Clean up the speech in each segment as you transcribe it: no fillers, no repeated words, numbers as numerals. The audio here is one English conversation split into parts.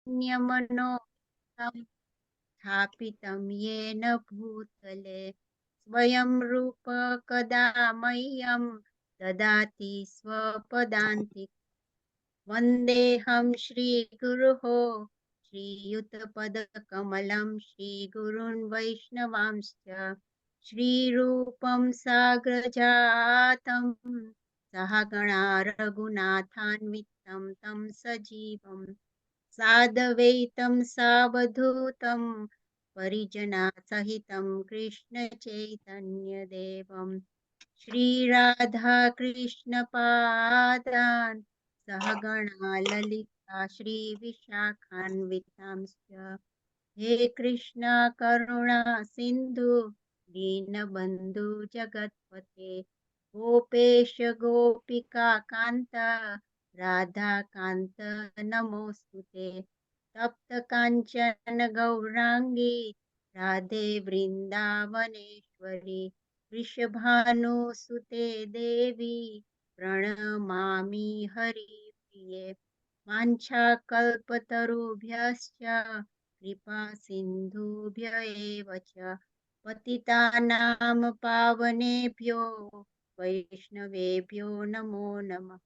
न्यमनो स्थापितं येन भूतले स्वयं रूप कदा मह्यं ददाति स्वपदान्तिकं वन्देऽहं श्रीगुरोः श्रीयुतपदकमलं श्रीगुरून् वैष्णवांश्च श्रीरूपं साग्रजातं सहगणा रघुनाथान्वितं तं सजीवं साद्वैतं सावधूतं परिजनासहितं कृष्णचैतन्यदेवं श्रीराधाकृष्णपादान् सहगणा ललिता श्रीविशाखान्वितांश्च हे कृष्णा करुणा सिन्धु दीनबन्धु जगत्पते गोपेश गोपिका कान्ता राधाकान्त नमोऽस्तुते तप्त काञ्चन गौराङ्गी राधे वृन्दावनेश्वरी वृषभानुसुते देवी प्रणमामि हरिप्रिये वाञ्छाकल्पतरुभ्यश्च कृपा सिन्धुभ्य एव च पतितानां पावनेभ्यो वैष्णवेभ्यो नमो नमः।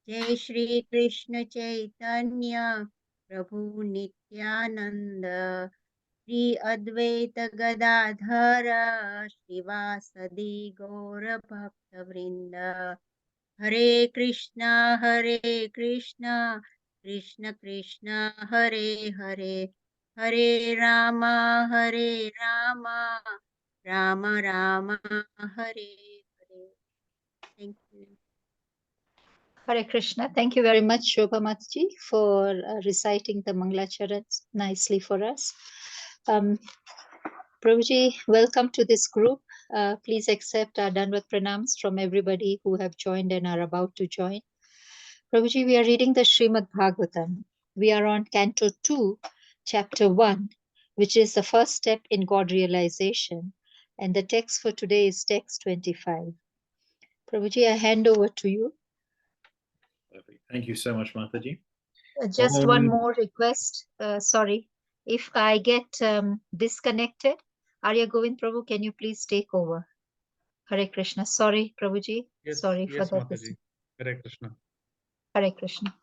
जय श्री कृष्ण चैतन्य प्रभु नित्यानंद श्री अद्वैत गदाधर श्रीवासदि गौर भक्त वृंद Hare Krishna Krishna Krishna Hare Hare Hare Ram Ram Ram Hare Hare. Thank you. Hare Krishna. Thank you very much, Shobha Matji, for reciting the Mangalacharans nicely for us. Prabhuji, welcome to this group. Please accept our Danvat Pranams from everybody who have joined and are about to join. Prabhuji, we are reading the Srimad Bhagavatam. We are on Canto 2, Chapter 1, which is the first step in God realization. And the text for today is text 25. Prabhuji, I hand over to you. Perfect. Thank you so much, Mataji. Just one more request. Sorry, if I get disconnected, Arya Govind Prabhu, can you please take over? Hare Krishna. Sorry, Prabhuji. Yes, Sorry yes, for that. Mataji. Hare Krishna. Hare Krishna.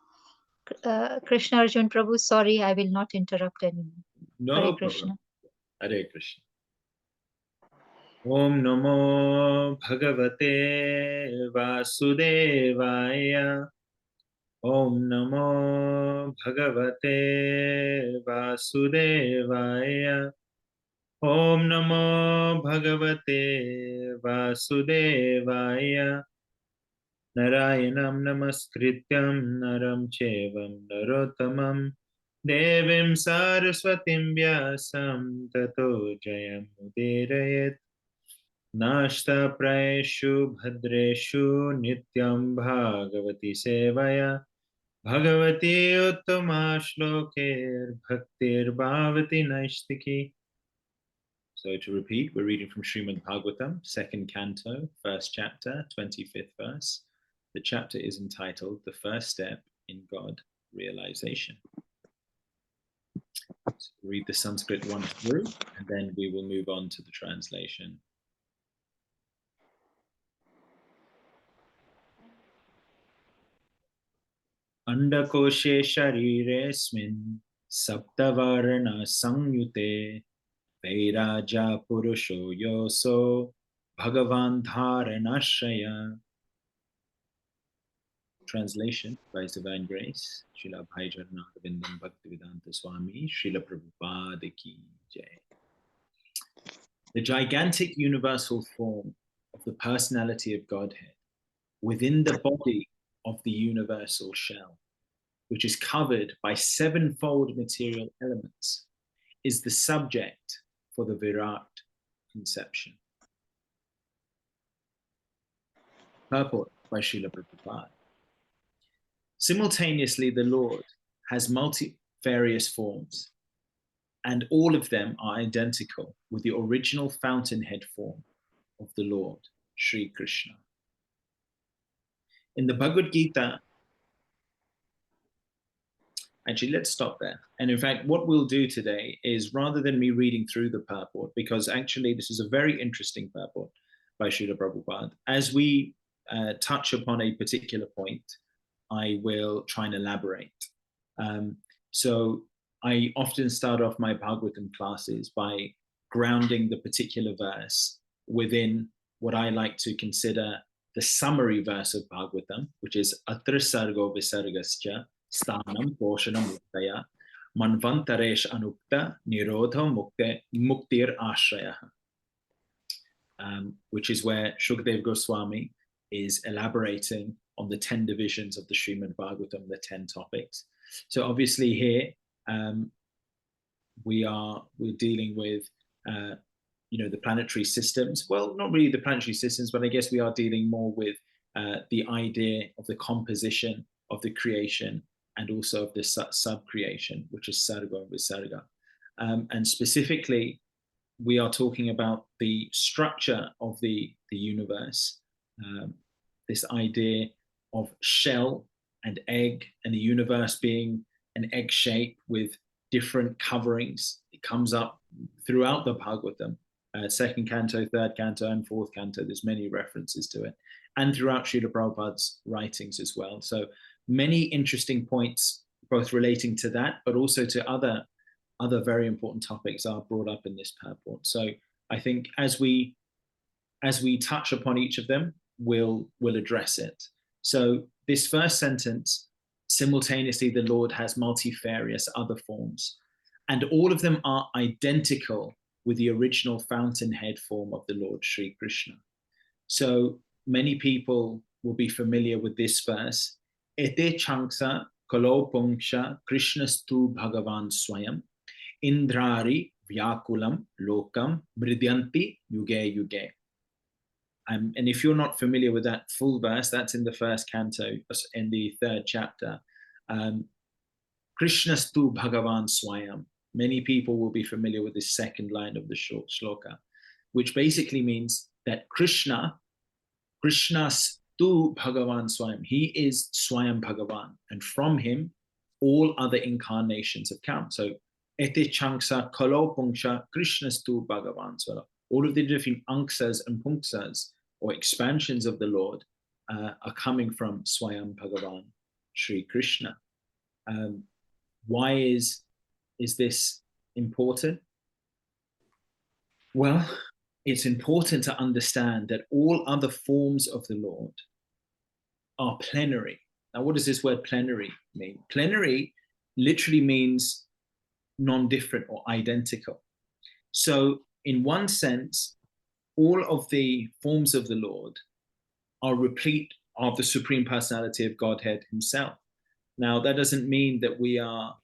KrishnaArjun Prabhu, sorry, I will not interrupt anymore. No Hare problem. Krishna. Hare Krishna. Om Namo Bhagavate Vasudevaya. Om Namo Bhagavate Vasudevaya. Om Namo Bhagavate Vasudevaya. Narayanam Namaskrityam Naram Chevam Narottamam Devim Saraswatim Vyasam Tato Jayam Udirayet Nashta Praeshu Bhadreshu Nityam Bhagavati Sevaya Bhagavati Uttama Shlokir Bhaktir Bhavati Naistiki. So to repeat, we're reading from Srimad Bhagavatam, second canto, first chapter, 25th verse. The chapter is entitled The First Step in God Realization. So we'll read the Sanskrit one through, and then we will move on to the translation. Andakoshe shariresmin saptavarana samyute Vairaja Purusho Yoso Bhagavan Dharanashaya. Translation by His Divine Grace, Srila Bhai Jagannath Bhaktivedanta Swami, Srila Prabhupada Ki Jai. The gigantic universal form of the personality of Godhead within the body of the universal shell, which is covered by sevenfold material elements, is the subject for the Virat conception. Purport by Srila Prabhupada. Simultaneously, the Lord has various forms, and all of them are identical with the original fountainhead form of the Lord, Sri Krishna. In the Bhagavad Gita, Actually, let's stop there. And in fact, what we'll do today is, rather than me reading through the purport, because actually this is a very interesting purport by Srila Prabhupada, as we touch upon a particular point, I will try and elaborate. So I often start off my Bhagavatam classes by grounding the particular verse within what I like to consider the summary verse of Bhagavatam, which is Atra Sargo Visargascha Sthanam Poshanam Muktaya Manvantaresh Anukta Nirodha Muktir Ashraya, which is where Shukdev Goswami is elaborating on the 10 divisions of the Srimad Bhagavatam, the 10 topics. So obviously here we're dealing with the planetary systems. Well, not really the planetary systems, but I guess we are dealing more with the idea of the composition of the creation and also of the sub-creation, which is Sarga and Visarga. And specifically, we are talking about the structure of the universe, this idea of shell and egg, and the universe being an egg shape with different coverings. It comes up throughout the Bhagavatam, second canto, third canto, and fourth canto. There's many references to it, and throughout Srila Prabhupada's writings as well. So many interesting points, both relating to that, but also to other very important topics are brought up in this purport. So I think as we touch upon each of them, we'll address it. So this first sentence, simultaneously the Lord has multifarious other forms, and all of them are identical with the original fountainhead form of the Lord Sri Krishna. So many people will be familiar with this verse. Ete chanksa kalopungsha krishnastu bhagavan swayam indrari vyakulam lokam mridyanti yuge yuge. And if you're not familiar with that full verse, that's in the first canto, in the third chapter. Krishnastu bhagavan swayam. Many people will be familiar with this second line of the shloka, which basically means that Krishnastu bhagavan swayam. He is Swayam Bhagavan, and from him all other incarnations have come. So ete chanksa kalo punksha Krishnastu bhagavan swayam. All of the different anksas and punksas, or expansions of the Lord, are coming from Swayam Bhagavan, Sri Krishna. Why is this important? Well, it's important to understand that all other forms of the Lord are plenary. Now, what does this word plenary mean? Plenary literally means non-different or identical. So in one sense, all of the forms of the Lord are replete of the Supreme Personality of Godhead himself. Now, that doesn't mean that we are,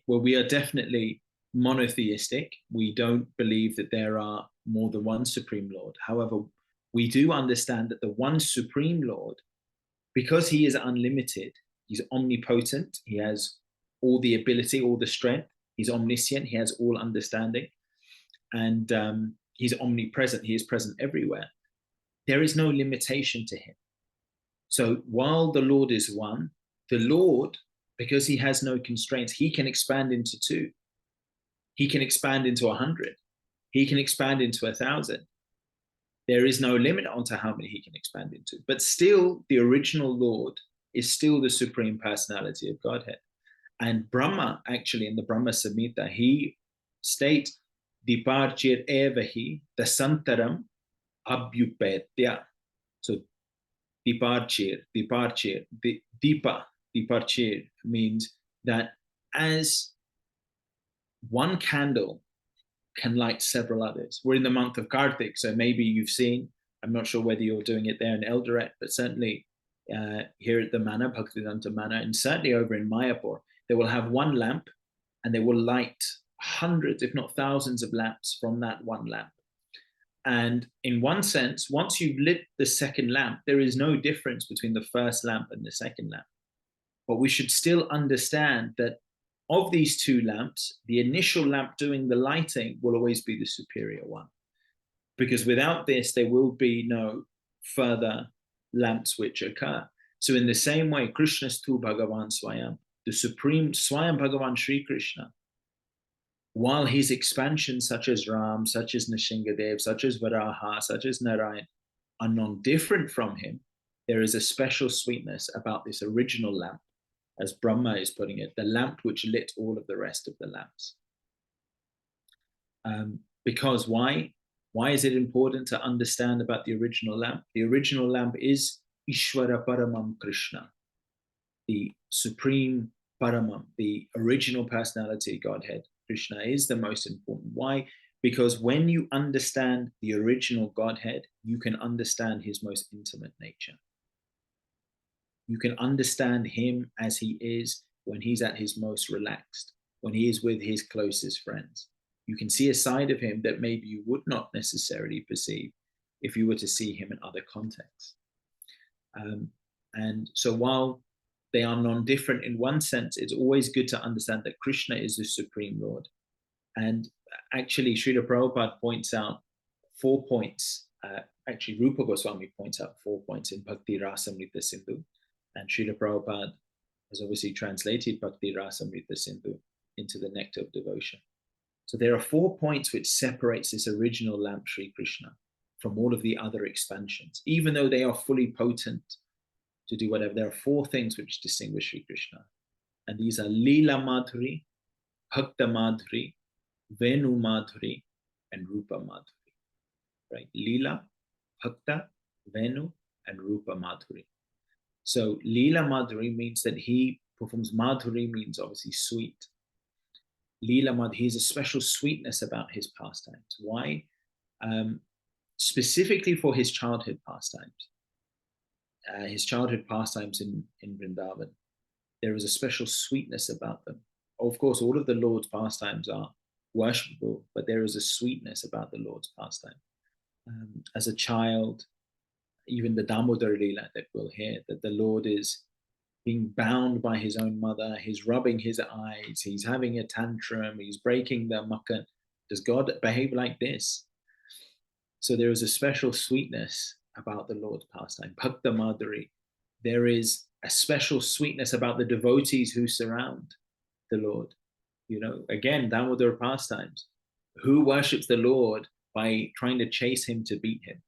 we are definitely monotheistic. We don't believe that there are more than one Supreme Lord. However, we do understand that the one Supreme Lord, because he is unlimited, he's omnipotent, he has all the ability, all the strength, he's omniscient, he has all understanding, and he's omnipresent, he is present everywhere. There is no limitation to him. So while the Lord is one, the Lord, because he has no constraints, he can expand into 2. He can expand into 100. He can expand into 1,000. There is no limit onto how many he can expand into. But still, the original Lord is still the Supreme Personality of Godhead. And Brahma, actually, in the Brahma Samhita, he states, Diparchir evahi dasantaram abhyupetya. So Diparchir, Diparchir means that as one candle can light several others. We're in the month of Kartik, so maybe you've seen, I'm not sure whether you're doing it there in Eldoret, but certainly here at the Mana, Bhaktivedanta Mana, and certainly over in Mayapur, they will have one lamp and they will light hundreds, if not thousands of lamps from that one lamp. And in one sense, once you've lit the second lamp, there is no difference between the first lamp and the second lamp. But we should still understand that of these 2 lamps, the initial lamp doing the lighting will always be the superior one. Because without this, there will be no further lamps which occur. So in the same way, Krishnastu Bhagavan Swayam, the supreme Swayam Bhagavan Sri Krishna, while his expansions such as Ram, such as Nishingadev, such as Varaha, such as Narayan are non-different from him, there is a special sweetness about this original lamp, as Brahma is putting it, the lamp which lit all of the rest of the lamps. Because why? Why is it important to understand about the original lamp? The original lamp is Ishvara Paramam Krishna, the supreme Paramam, the original personality Godhead. Krishna is the most important. Why? Because when you understand the original Godhead, you can understand his most intimate nature. You can understand him as he is when he's at his most relaxed, when he is with his closest friends. You can see a side of him that maybe you would not necessarily perceive if you were to see him in other contexts. And so while they are non-different in one sense, it's always good to understand that Krishna is the Supreme Lord. And actually, Srila Prabhupada points out 4 points. Actually, Rupa Goswami points out 4 points in Bhakti Rasamrita Sindhu. And Srila Prabhupada has obviously translated Bhakti Rasamrita Sindhu into the Nectar of Devotion. So there are 4 points which separates this original lamp Sri Krishna from all of the other expansions. Even though they are fully potent to do whatever, there are 4 things which distinguish Sri Krishna. And these are Leela Madhuri, Bhakta Madhuri, Venu Madhuri, and Rupa Madhuri. Right? Leela, Bhakta, Venu, and Rupa Madhuri. So Leela Madhuri means that he performs. Madhuri means obviously sweet. Leela Madhuri, he has a special sweetness about his pastimes. Why? Specifically for his childhood pastimes. His childhood pastimes in Vrindavan, there is a special sweetness about them. Of course, all of the Lord's pastimes are worshipable, but there is a sweetness about the Lord's pastime. As a child, even the Damodar Leela that we'll hear, that the Lord is being bound by his own mother, he's rubbing his eyes, he's having a tantrum, he's breaking the makkan. Does God behave like this? So there is a special sweetness about the Lord's pastime. Bhakta Madhuri, there is a special sweetness about the devotees who surround the Lord. You know, again, Damodar pastimes. Who worships the Lord by trying to chase him to beat him?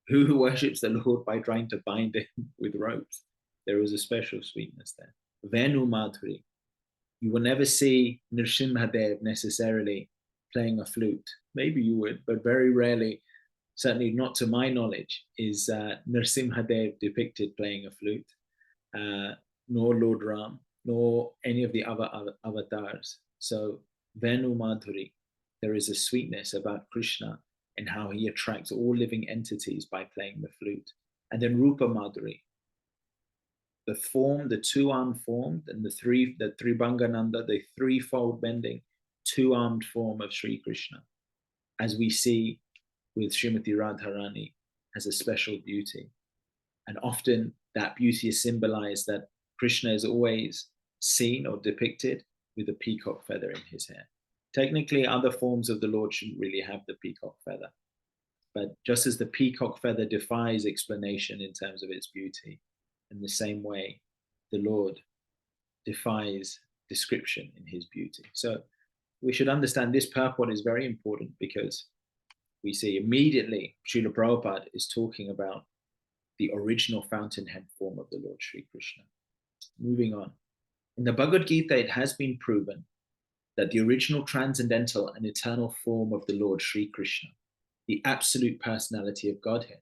Who worships the Lord by trying to bind him with ropes? There is a special sweetness there. Venu Madhuri. You will never see Nrsimhadev necessarily playing a flute. Maybe you would, but very rarely, certainly not to my knowledge, is Nrsimhadev depicted playing a flute, nor Lord Ram, nor any of the other avatars. So Venu Madhuri, there is a sweetness about Krishna and how he attracts all living entities by playing the flute. And then Rupa Madhuri, the form, the 2-armed form, and the Tribhangananda, the threefold bending, 2-armed form of Sri Krishna, as we see with Srimati Radharani, has a special beauty. And often that beauty is symbolized that Krishna is always seen or depicted with a peacock feather in his hair. Technically, other forms of the Lord shouldn't really have the peacock feather. But just as the peacock feather defies explanation in terms of its beauty, in the same way, the Lord defies description in his beauty. So we should understand this purport is very important, because we see immediately Srila Prabhupada is talking about the original fountainhead form of the Lord Sri Krishna. Moving on. In the Bhagavad Gita, it has been proven that the original transcendental and eternal form of the Lord Sri Krishna, the absolute personality of Godhead.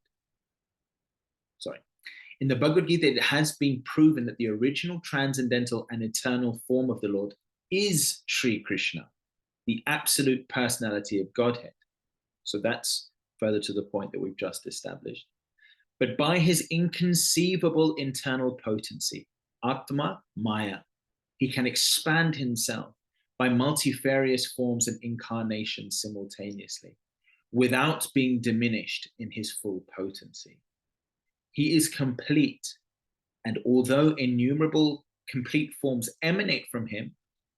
In the Bhagavad Gita, it has been proven that the original transcendental and eternal form of the Lord is Sri Krishna, the absolute personality of Godhead. So that's further to the point that we've just established. But by his inconceivable internal potency, Atma Maya, he can expand himself by multifarious forms and incarnations simultaneously, without being diminished in his full potency. He is complete, and although innumerable complete forms emanate from him,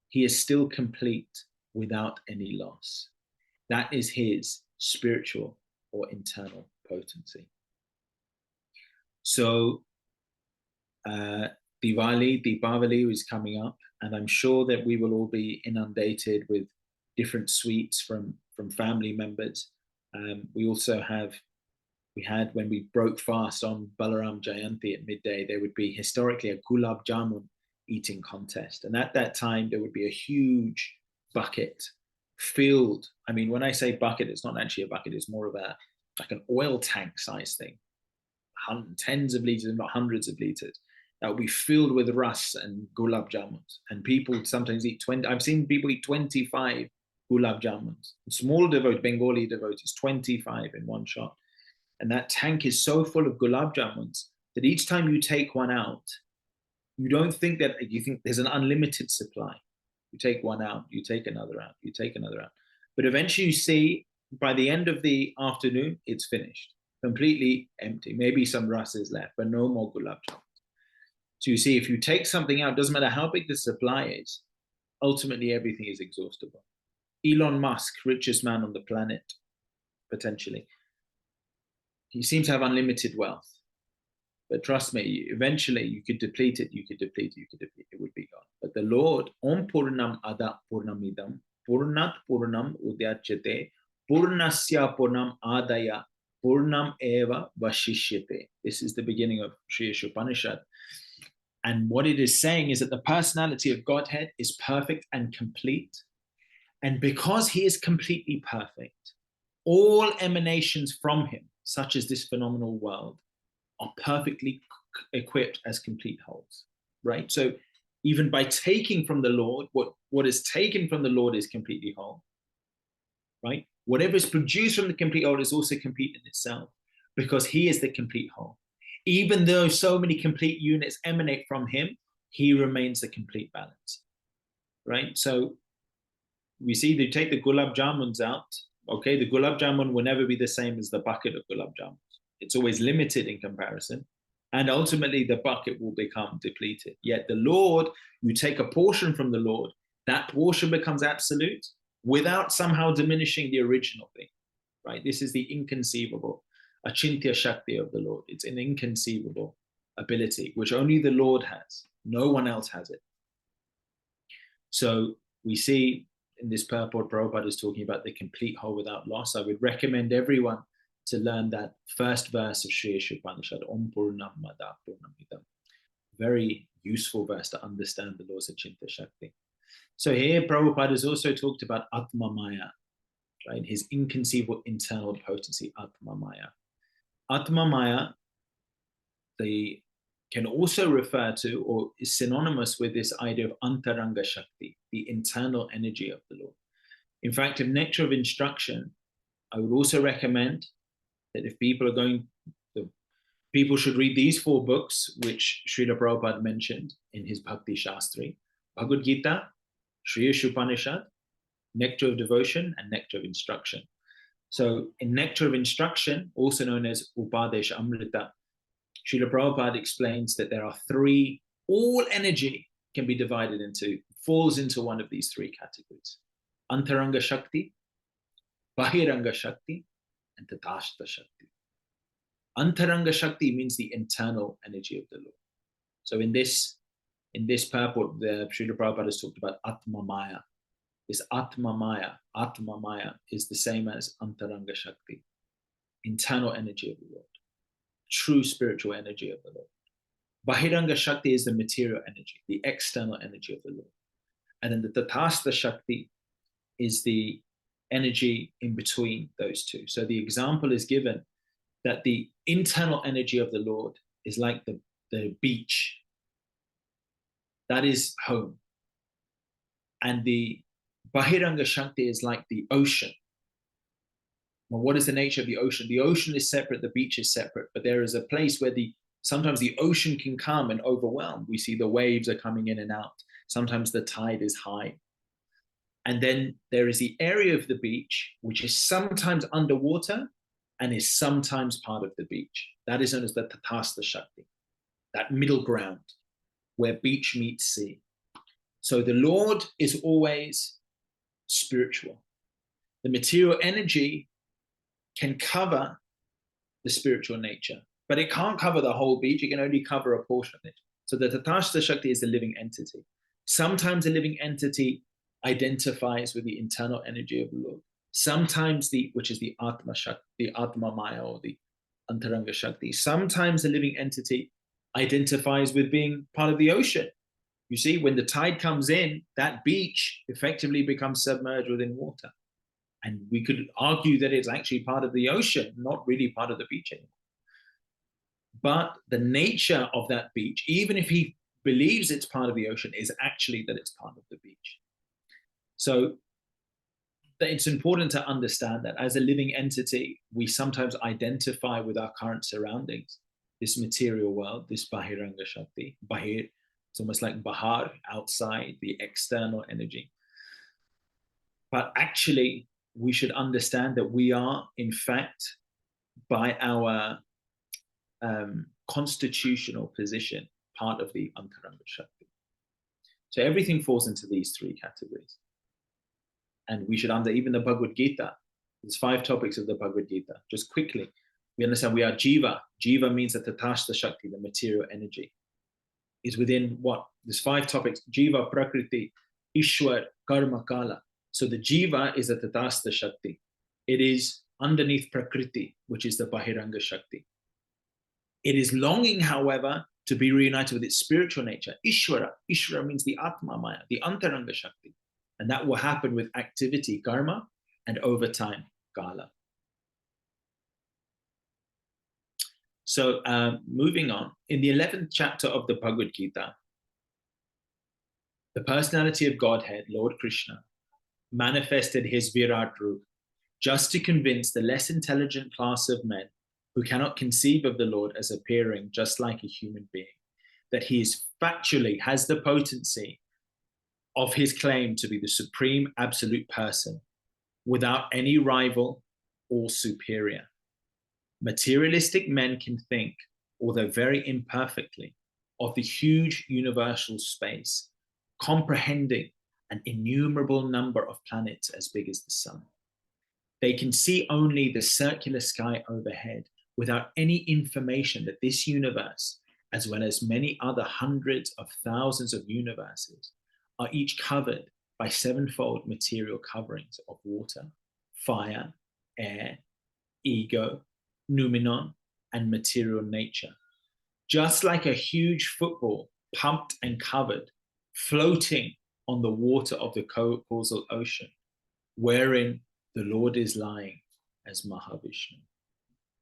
he is still complete without any loss. That is his spiritual or internal potency. So Deepavali is coming up, and I'm sure that we will all be inundated with different sweets from family members. We had when we broke fast on Balaram Jayanti at midday, there would be historically a gulab jamun eating contest, and at that time there would be a huge bucket filled. I mean, when I say bucket, it's not actually a bucket; it's more of like an oil tank size thing, tens of liters, if not hundreds of liters, that will be filled with ras and gulab jamuns. And people sometimes eat 20. I've seen people eat 25 gulab jamuns. Small devotees, Bengali devotees, 25 in one shot. And that tank is so full of gulab jamuns that each time you take one out, you don't think that, you think there's an unlimited supply. You take one out, you take another out, you take another out. But eventually you see by the end of the afternoon, it's finished, completely empty. Maybe some ras is left, but no more gulab jamuns. So you see, if you take something out, doesn't matter how big the supply is, ultimately everything is exhaustible. Elon Musk, richest man on the planet, potentially. He seems to have unlimited wealth. But trust me, eventually you could deplete it, you could deplete it, you could deplete it, it would be gone. But the Lord, Om Purnam Ada Purnamidam, Purnat Purnam Udyachate, Purnasya Purnam Adaya, Purnam Eva Vashishyate. This is the beginning of Sri Upanishad. And what it is saying is that the personality of Godhead is perfect and complete. And because he is completely perfect, all emanations from him, such as this phenomenal world, are perfectly equipped as complete wholes, right? So even by taking from the Lord, what is taken from the Lord is completely whole, right? Whatever is produced from the complete whole is also complete in itself, because he is the complete whole. Even though so many complete units emanate from him, he remains the complete balance, right? So we see they take the gulab jamuns out. Okay, the gulab jamun will never be the same as the bucket of gulab jamuns. It's always limited in comparison. And ultimately, the bucket will become depleted. Yet the Lord, you take a portion from the Lord, that portion becomes absolute without somehow diminishing the original thing, right? This is the inconceivable, achintya shakti of the Lord. It's an inconceivable ability, which only the Lord has. No one else has it. So we see in this purport, Prabhupada is talking about the complete whole without loss. I would recommend everyone to learn that first verse of Sri Upanishad, Om Purnam Mada Purnamidam. Very useful verse to understand the laws of Achintya Shakti. So here Prabhupada has also talked about Atma Maya, right? His inconceivable internal potency, Atma Maya. Atma Maya, they can also refer to or is synonymous with this idea of Antaranga Shakti, the internal energy of the Lord. In fact, in Nectar of Instruction, I would also recommend that if people are going, people should read these 4 books, which Srila Prabhupada mentioned in his Bhakti Shastri: Bhagavad Gita, Sri Upanishad, Nectar of Devotion, and Nectar of Instruction. So in Nectar of Instruction, also known as Upadesha Amrita, Srila Prabhupada explains that there are 3, all energy can be divided into, falls into one of these 3 categories: Antaranga Shakti, Bahiranga Shakti, and Tatashta Shakti. Antaranga Shakti means the internal energy of the Lord. So in this purport, the Srila Prabhupada has talked about Atma Maya. This Atma Maya is the same as Antaranga Shakti, internal energy of the Lord, true spiritual energy of the Lord. Bahiranga Shakti is the material energy, the external energy of the Lord. And then the Tatastha Shakti is the energy in between those two. So the example is given that the internal energy of the Lord is like the beach. That is home. And the Bahiranga Shakti is like the ocean. Well, what is the nature of the ocean? The ocean is separate, the beach is separate, but there is a place where sometimes the ocean can come and overwhelm. We see the waves are coming in and out. Sometimes the tide is high. And then there is the area of the beach, which is sometimes underwater and is sometimes part of the beach. That is known as the Tatastha Shakti, that middle ground where beach meets sea. So the Lord is always spiritual. The material energy can cover the spiritual nature, but it can't cover the whole beach. It can only cover a portion of it. So the Tatashta Shakti is the living entity. Sometimes the living entity identifies with the internal energy of the Lord. Sometimes which is the Atma Shakti, the Atma Maya, or the Antaranga Shakti. Sometimes the living entity identifies with being part of the ocean. You see, when the tide comes in, that beach effectively becomes submerged within water. And we could argue that it's actually part of the ocean, not really part of the beach anymore. But the nature of that beach, even if he believes it's part of the ocean, is actually that it's part of the beach. So it's important to understand that as a living entity, we sometimes identify with our current surroundings, this material world, this Bahiranga Shakti. Bahir, it's almost like Bahar, outside, the external energy. But actually, we should understand that we are, in fact, by our constitutional position, part of the Antaranga Shakti. So everything falls into these three categories. And we should even the Bhagavad Gita, there's 5 topics of the Bhagavad Gita. Just quickly, we understand we are Jiva. Jiva means that the Tatashta Shakti, the material energy, is within what? There's 5 topics: Jiva, Prakriti, Ishwar, Karma, Kala. So the Jiva is the Tatastha Shakti. It is underneath Prakriti, which is the Bahiranga Shakti. It is longing, however, to be reunited with its spiritual nature. Ishwara. Ishwara means the Atma Maya, the Antaranga Shakti. And that will happen with activity, karma, and over time, Kala. So moving on, in the 11th chapter of the Bhagavad Gita, the personality of Godhead, Lord Krishna, manifested his Virat Rup just to convince the less intelligent class of men who cannot conceive of the Lord as appearing just like a human being, that he is factually has the potency of his claim to be the supreme absolute person without any rival or superior. Materialistic men can think, although very imperfectly, of the huge universal space, comprehending an innumerable number of planets as big as the sun. They can see only the circular sky overhead without any information that this universe, as well as many other hundreds of thousands of universes, are each covered by 7-fold material coverings of water, fire, air, ego, noumenon, and material nature. Just like a huge football pumped and covered, floating on the water of the causal ocean, wherein the Lord is lying as Mahavishnu.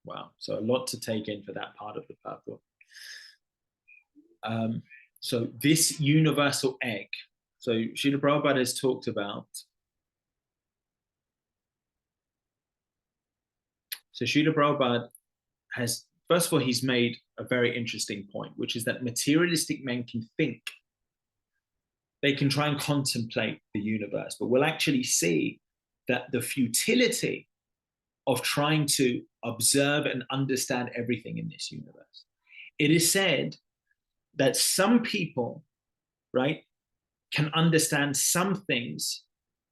Wow, so a lot to take in for that part of the purport. So this universal egg, so Srila Prabhupada has talked about, so Srila Prabhupada has, first of all, he's made a very interesting point, which is that materialistic men can think. They can try and contemplate the universe, but we'll actually see that the futility of trying to observe and understand everything in this universe. It is said that some people, right, can understand some things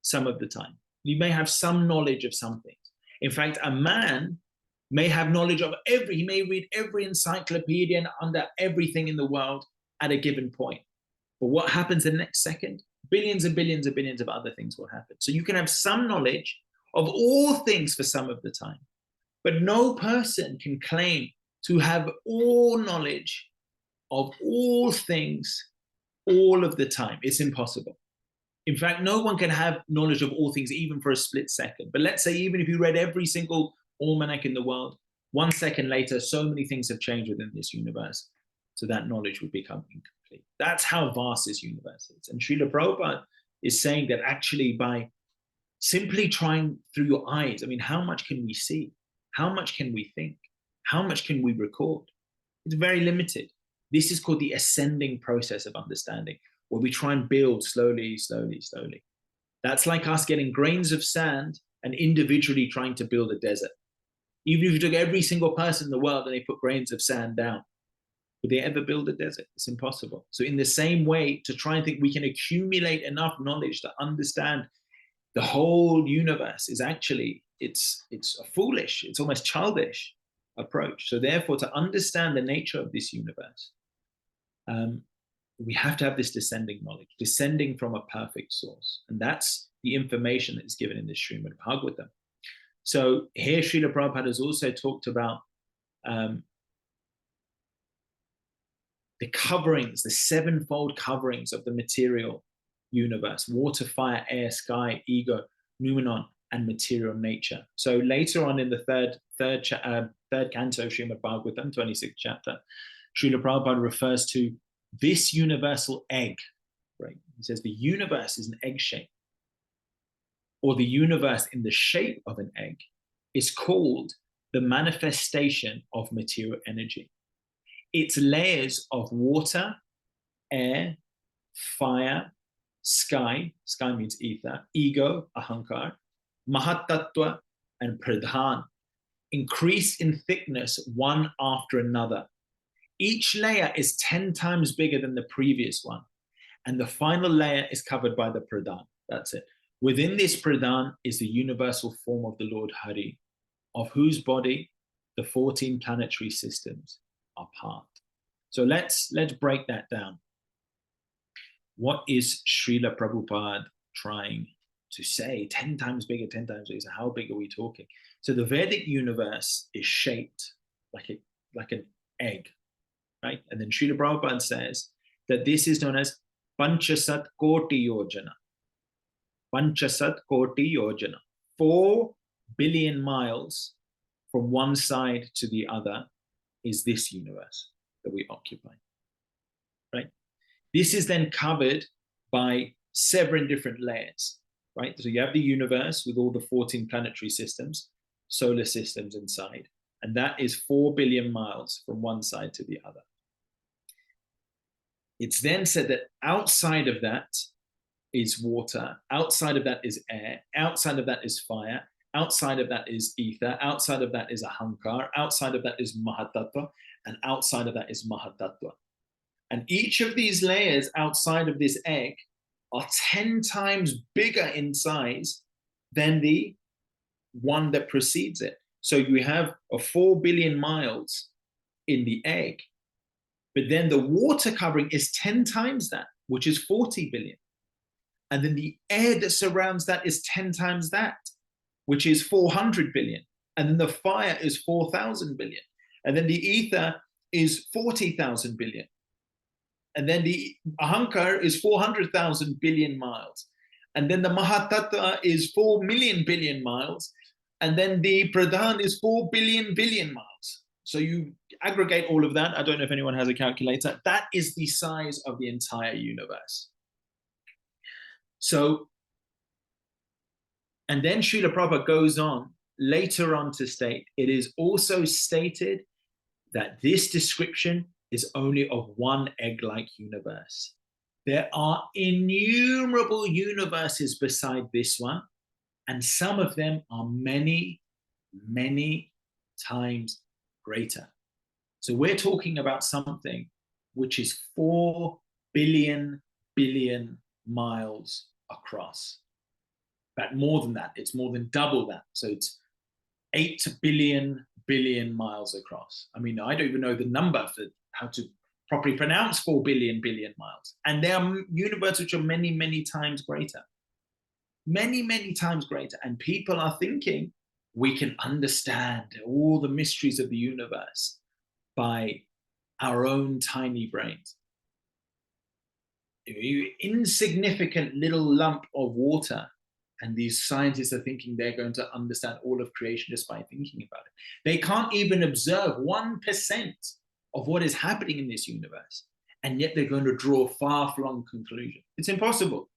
some of the time. You may have some knowledge of some things. In fact, a man may have knowledge of he may read every encyclopedia and under everything in the world at a given point. But what happens the next second? Billions and billions and billions of other things will happen. So you can have some knowledge of all things for some of the time, but no person can claim to have all knowledge of all things all of the time. It's impossible. In fact, no one can have knowledge of all things even for a split second. But let's say even if you read every single almanac in the world, 1 second later, so many things have changed within this universe. So that knowledge would become incomplete. That's how vast this universe is. And Srila Prabhupada is saying that actually by simply trying through your eyes, I mean, how much can we see? How much can we think? How much can we record? It's very limited. This is called the ascending process of understanding, where we try and build slowly, slowly, slowly. That's like us getting grains of sand and individually trying to build a desert. Even if you took every single person in the world and they put grains of sand down, would they ever build a desert? It's impossible. So in the same way, to try and think we can accumulate enough knowledge to understand the whole universe is actually, it's a foolish, it's almost childish approach. So therefore, to understand the nature of this universe, we have to have this descending knowledge, descending from a perfect source. And that's the information that is given in this Srimad Bhagavatam. So here Srila Prabhupada has also talked about the coverings, the sevenfold coverings of the material universe: water, fire, air, sky, ego, noumenon, and material nature. So later on in the third canto of Srimad Bhagavatam, 26th chapter, Srila Prabhupada refers to this universal egg, right? He says the universe is an egg shape, or the universe in the shape of an egg is called the manifestation of material energy. Its layers of water, air, fire, sky means ether, ego, ahankar, mahatattva, and pradhan increase in thickness one after another. Each layer is 10 times bigger than the previous one, and the final layer is covered by the pradhan. That's it. Within this pradhan is the universal form of the Lord Hari, of whose body the 14 planetary systems are part. So let's break that down. What is Srila Prabhupada trying to say? 10 times bigger, 10 times bigger. So how big are we talking? So the Vedic universe is shaped like an egg, right? And then Srila Prabhupada says that this is known as Panchasat Koti Yojana. Panchasat Koti Yojana. 4 billion miles from one side to the other is this universe that we occupy, right? This is then covered by 7 different layers, right? So you have the universe with all the 14 planetary systems, solar systems inside, and that is 4 billion miles from one side to the other. It's then said that outside of that is water, outside of that is air, outside of that is fire, outside of that is ether, outside of that is ahankar, outside of that is mahatattva, and outside of that is mahatattva. And each of these layers outside of this egg are 10 times bigger in size than the one that precedes it. So you have a 4 billion miles in the egg, but then the water covering is 10 times that, which is 40 billion. And then the air that surrounds that is 10 times that, which is 400 billion. And then the fire is 4,000 billion. And then the ether is 40,000 billion. And then the ahankar is 400,000 billion miles. And then the mahatattva is 4 million billion miles. And then the pradhan is 4 billion billion miles. So you aggregate all of that. I don't know if anyone has a calculator. That is the size of the entire universe. So, and then Srila Prabhupada goes on later on to state, it is also stated that this description is only of one egg-like universe. There are innumerable universes beside this one, and some of them are many, many times greater. So we're talking about something which is 4 billion miles across. But more than that, it's more than double that. So it's 8 billion miles across. I mean, I don't even know the number for how to properly pronounce 4 billion miles. And there are universes which are many, many times greater. Many, many times greater. And people are thinking we can understand all the mysteries of the universe by our own tiny brains. Insignificant little lump of water, and these scientists are thinking they're going to understand all of creation just by thinking about it. They can't even observe 1% of what is happening in this universe, and yet they're going to draw a far-flung conclusion. It's impossible.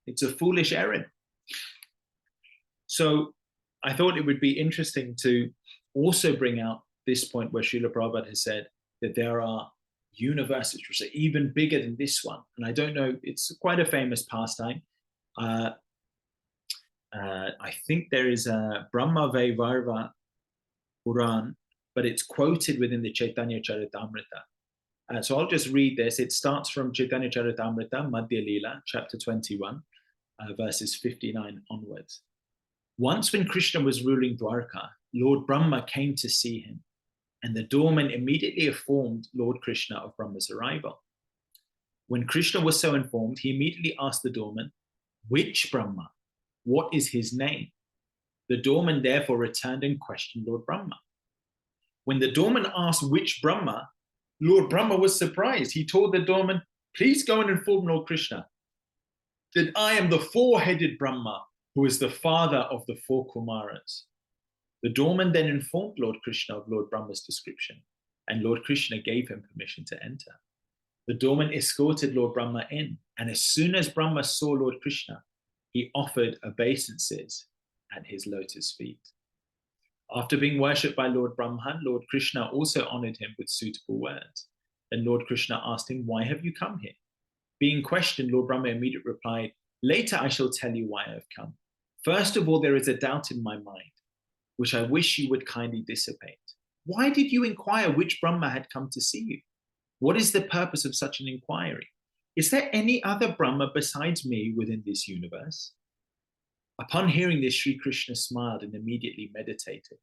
It's a foolish errand. So I thought it would be interesting to also bring out this point where Srila Prabhupada has said that there are universes which are even bigger than this one. And I don't know, it's quite a famous pastime. I think there is a Brahma Vaivarva Puran, but it's quoted within the Chaitanya Charitamrita. So I'll just read this. It starts from Chaitanya Charitamrita, Madhya Leela, chapter 21, verses 59 onwards. Once when Krishna was ruling Dwarka, Lord Brahma came to see him, and the doorman immediately informed Lord Krishna of Brahma's arrival. When Krishna was so informed, he immediately asked the doorman, which Brahma? What is his name? The doorman therefore returned and questioned Lord Brahma. When the doorman asked which Brahma, Lord Brahma was surprised. He told the doorman, please go and inform Lord Krishna that I am the four-headed Brahma, who is the father of the four Kumaras. The doorman then informed Lord Krishna of Lord Brahma's description, and Lord Krishna gave him permission to enter. The doorman escorted Lord Brahma in, and as soon as Brahma saw Lord Krishna, he offered obeisances at his lotus feet. After being worshipped by Lord Brahma, Lord Krishna also honored him with suitable words. Then Lord Krishna asked him, why have you come here? Being questioned, Lord Brahma immediately replied, later I shall tell you why I have come. First of all, there is a doubt in my mind, which I wish you would kindly dissipate. Why did you inquire which Brahma had come to see you? What is the purpose of such an inquiry? Is there any other Brahma besides me within this universe? Upon hearing this, Sri Krishna smiled and immediately meditated.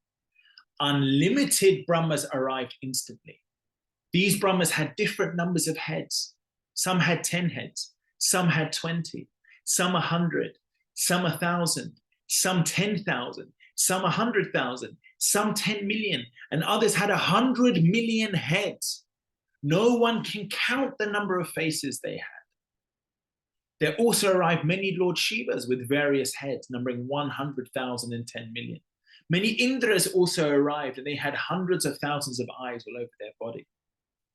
Unlimited Brahmas arrived instantly. These Brahmas had different numbers of heads. Some had 10 heads, some had 20, some 100, some 1,000, some 10,000, some 100,000, some 10 million, and others had 100 million heads. No one can count the number of faces they had. There also arrived many Lord Shivas with various heads, numbering 100,000 and 10 million. Many Indras also arrived, and they had hundreds of thousands of eyes all over their body.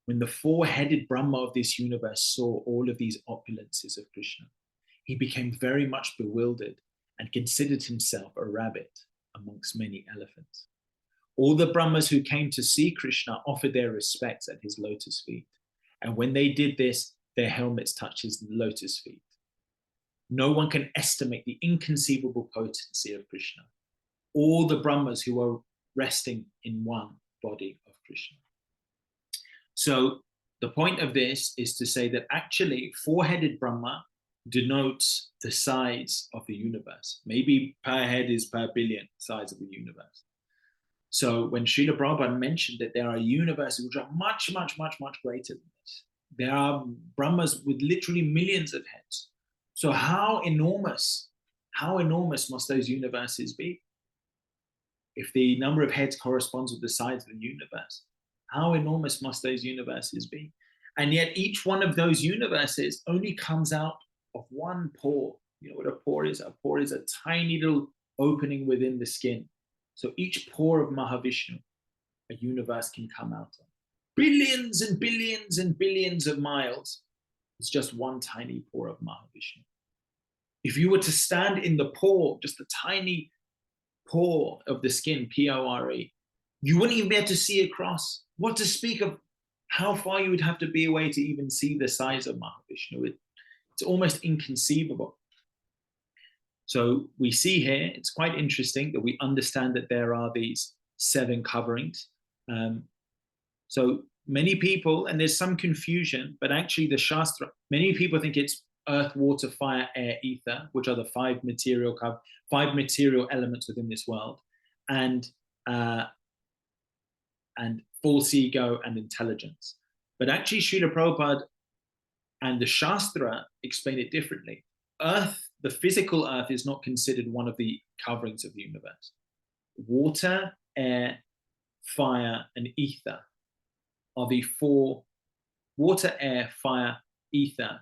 When the four-headed Brahma of this universe saw all of these opulences of Krishna, he became very much bewildered and considered himself a rabbit amongst many elephants. All the Brahmas who came to see Krishna offered their respects at his lotus feet. And when they did this, their helmets touched his lotus feet. No one can estimate the inconceivable potency of Krishna. All the Brahmas who are resting in one body of Krishna. So the point of this is to say that actually four-headed Brahma denotes the size of the universe. Maybe per head is per billion size of the universe. So when Srila Prabhupada mentioned that there are universes which are much, much, much, much greater than this, there are Brahmas with literally millions of heads. So how enormous must those universes be? If the number of heads corresponds with the size of the universe, how enormous must those universes be? And yet each one of those universes only comes out of one pore. You know what a pore is? A pore is a tiny little opening within the skin. So each pore of Mahavishnu, a universe can come out of. Billions and billions and billions of miles. It's just one tiny pore of Mahavishnu. If you were to stand in the pore, just a tiny pore of the skin, P-O-R-E, you wouldn't even be able to see across. What to speak of how far you would have to be away to even see the size of Mahavishnu. It's almost inconceivable. So we see here, it's quite interesting that we understand that there are these 7 coverings. So many people, and there's some confusion, but actually the Shastra, many people think it's earth, water, fire, air, ether, which are the 5 material elements within this world, and false ego and intelligence. But actually Srila Prabhupada and the Shastra explain it differently. Earth, the physical earth, is not considered one of the coverings of the universe. Water, air, fire, and ether are the 4, water, air, fire, ether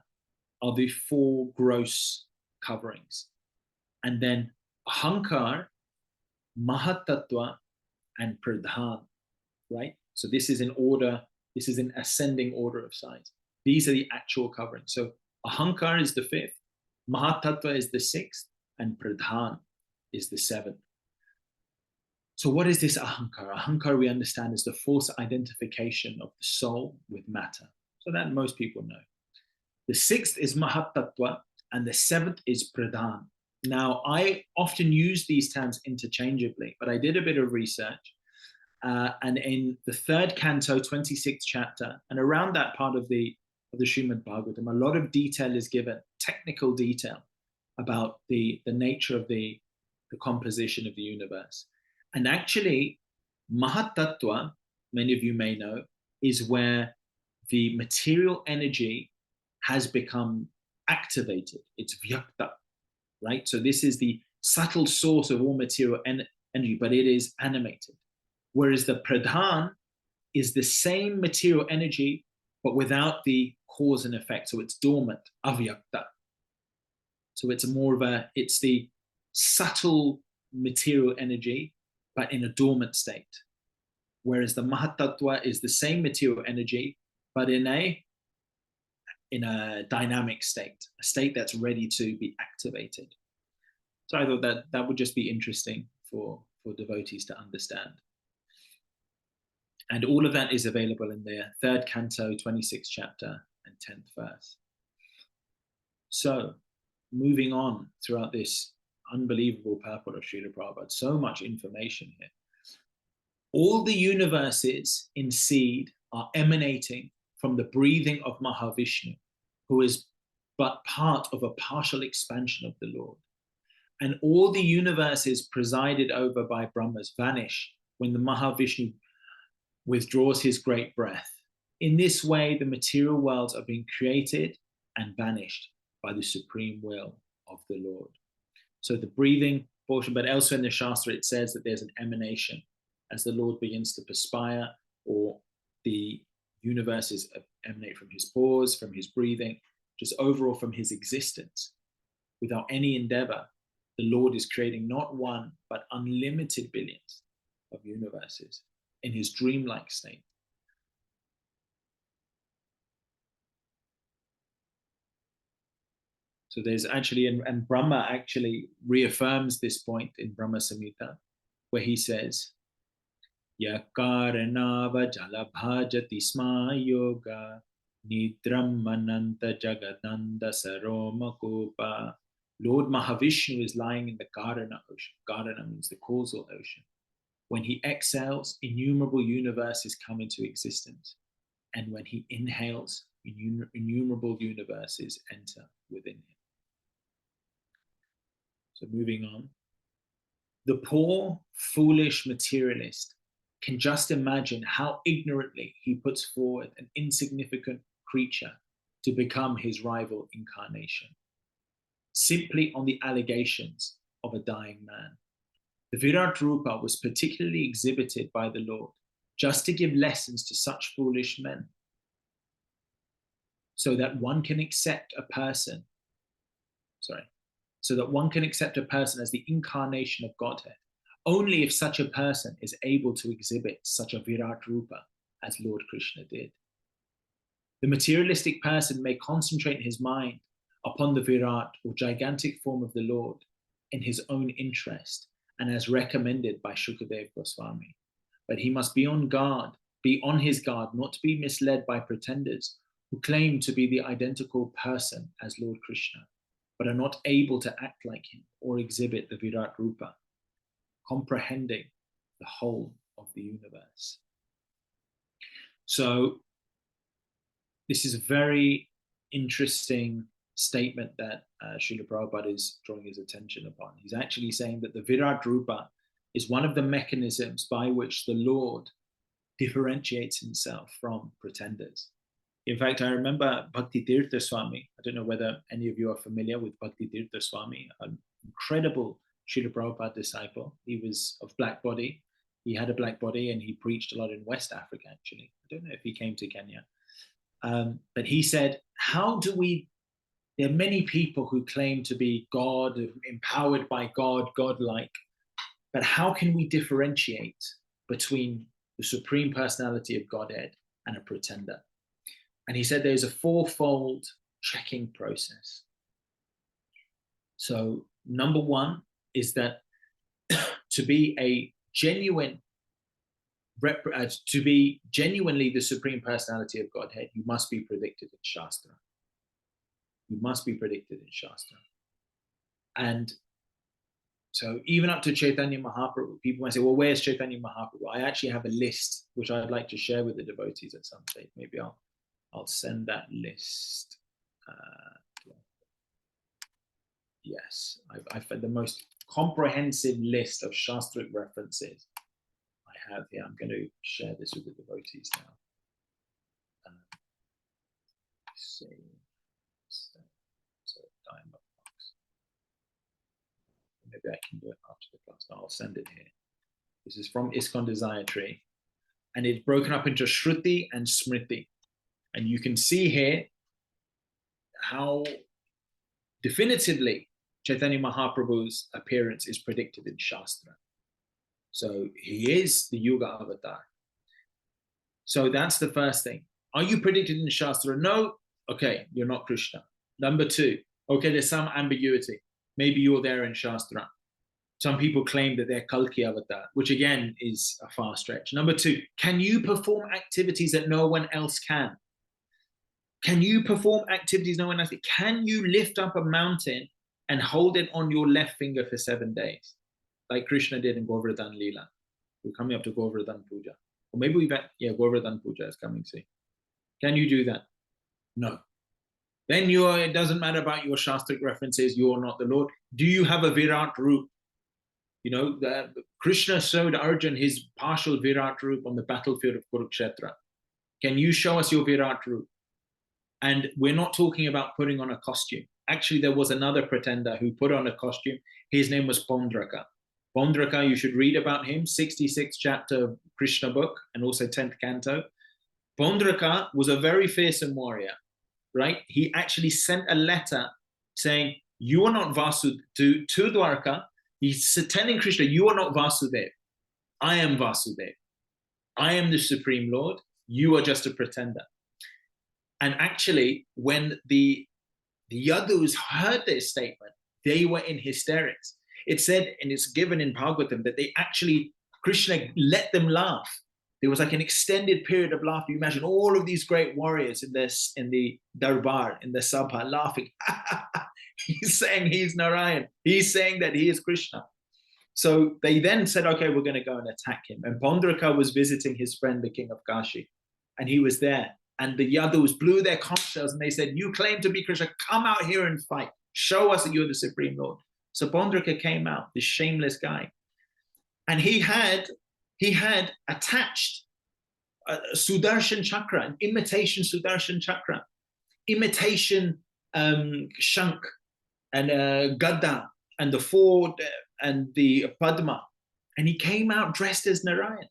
are the 4 gross coverings. And then Ahankar, Mahatattva, and Pradhan, right? So this is in order, this is in ascending order of size. These are the actual coverings. So Ahankar is the 5th, Mahatattva is the 6th, and Pradhan is the 7th. So what is this Ahankar? Ahankar, we understand, is the false identification of the soul with matter. So that most people know. The 6th is Mahatattva, and the 7th is Pradhan. Now, I often use these terms interchangeably, but I did a bit of research. And in the 3rd canto, 26th chapter, and around that part of the Srimad Bhagavatam, a lot of detail is given, technical detail about the nature of the composition of the universe. And actually, Mahatattva, many of you may know, is where the material energy has become activated. It's vyakta, right? So this is the subtle source of all material energy, but it is animated. Whereas the pradhan is the same material energy, but without the cause and effect. So it's dormant, avyakta. So it's it's the subtle material energy, but in a dormant state. Whereas the mahatattva is the same material energy, but in a dynamic state, a state that's ready to be activated. So I thought that would just be interesting for devotees to understand. And all of that is available in the 3rd canto, 26th chapter, and 10th verse. So, moving on throughout this unbelievable purport of Srila Prabhupada, so much information here. All the universes in seed are emanating from the breathing of Mahavishnu, who is but part of a partial expansion of the Lord. And all the universes presided over by Brahmas vanish when the Mahavishnu withdraws his great breath. In this way, the material worlds are being created and banished by the supreme will of the Lord. So the breathing portion, but elsewhere in the Shastra, it says that there's an emanation as the Lord begins to perspire, or the universes emanate from his pores, from his breathing, just overall from his existence. Without any endeavor, the Lord is creating not one, but unlimited billions of universes in his dreamlike state. So there's actually, and Brahma actually reaffirms this point in Brahma Samhita, where he says, Yakaranava jalabhajati sma yoga nidram mananta jagadanda saroma kopa. Lord Mahavishnu is lying in the Karana ocean. Karana means the causal ocean. When he exhales, innumerable universes come into existence. And when he inhales, innumerable universes enter within him. So moving on. The poor, foolish materialist can just imagine how ignorantly he puts forward an insignificant creature to become his rival incarnation, simply on the allegations of a dying man. The Virat Rupa was particularly exhibited by the Lord just to give lessons to such foolish men, so that one can accept a person as the incarnation of Godhead, only if such a person is able to exhibit such a Virat Rupa as Lord Krishna did. The materialistic person may concentrate his mind upon the Virat or gigantic form of the Lord in his own interest and as recommended by Shukadev Goswami. But he must be on his guard not to be misled by pretenders who claim to be the identical person as Lord Krishna, but are not able to act like him or exhibit the Virat Rupa, comprehending the whole of the universe. So this is a very interesting statement that Srila Prabhupada is drawing his attention upon. He's actually saying that the Virat Rupa is one of the mechanisms by which the Lord differentiates himself from pretenders. In fact, I remember Bhakti Tirtha Swami. I don't know whether any of you are familiar with Bhakti Tirtha Swami, an incredible Srila Prabhupada disciple. He was of black body. He had a black body and he preached a lot in West Africa, actually. I don't know if he came to Kenya. But he said, there are many people who claim to be God, empowered by God, godlike, but how can we differentiate between the Supreme Personality of Godhead and a pretender? And he said there's a fourfold checking process. So number one is that to be genuinely the Supreme Personality of Godhead, you must be predicted in Shastra. You must be predicted in Shastra. And so even up to Chaitanya Mahaprabhu, people might say, well, where's Chaitanya Mahaprabhu? I actually have a list, which I'd like to share with the devotees at some stage. Maybe I'll send that list. Yes, I've the most comprehensive list of Shastric references I have here. I'm going to share this with the devotees now. Let's see. maybe I can do it after the class. I'll send it here. This is from ISKCON Desire Tree. And it's broken up into Shruti and Smriti. And you can see here how definitively Chaitanya Mahaprabhu's appearance is predicted in Shastra. So he is the Yuga avatar. So that's the first thing. Are you predicted in Shastra? No. Okay, you're not Krishna. Number two, okay, there's some ambiguity. Maybe you're there in Shastra. Some people claim that they're Kalki avatar, which again is a far stretch. Number two, can you perform activities that no one else can? Can you perform activities no one else can? Can you lift up a mountain and hold it on your left finger for 7 days? Like Krishna did in Govardhan Leela. We're coming up to Govardhan Puja. Or maybe we've had, yeah, Govardhan Puja is coming soon. Can you do that? No. Then it doesn't matter about your Shastric references, you're not the Lord. Do you have a Virat Roop? You know, Krishna showed Arjun his partial Virat Roop on the battlefield of Kurukshetra. Can you show us your Virat Roop? And we're not talking about putting on a costume. Actually, there was another pretender who put on a costume. His name was Pondraka. Pondraka, you should read about him, 66th chapter of Krishna book and also 10th canto. Pondraka was a very fearsome warrior, right? He actually sent a letter saying, you are not Vasudeva, to Dwarka. He's telling Krishna, you are not Vasudev. I am Vasudev. I am the Supreme Lord. You are just a pretender. And actually, when the Yadus heard this statement, they were in hysterics. It said, and it's given in Bhagavatam, that they actually, Krishna let them laugh. There was like an extended period of laughter. You imagine all of these great warriors in the Darbar, in the Sabha, laughing. He's saying he's Narayan. He's saying that he is Krishna. So they then said, okay, we're going to go and attack him. And Pondraka was visiting his friend, the king of Kashi. And he was there. And the Yadus blew their conch shells and they said, you claim to be Krishna, come out here and fight. Show us that you're the Supreme Lord. So Pondraka came out, this shameless guy. And he had attached a Sudarshan Chakra, an imitation Sudarshan Chakra, imitation Shank, and Gadda, and the Ford, and the Padma. And he came out dressed as Narayan.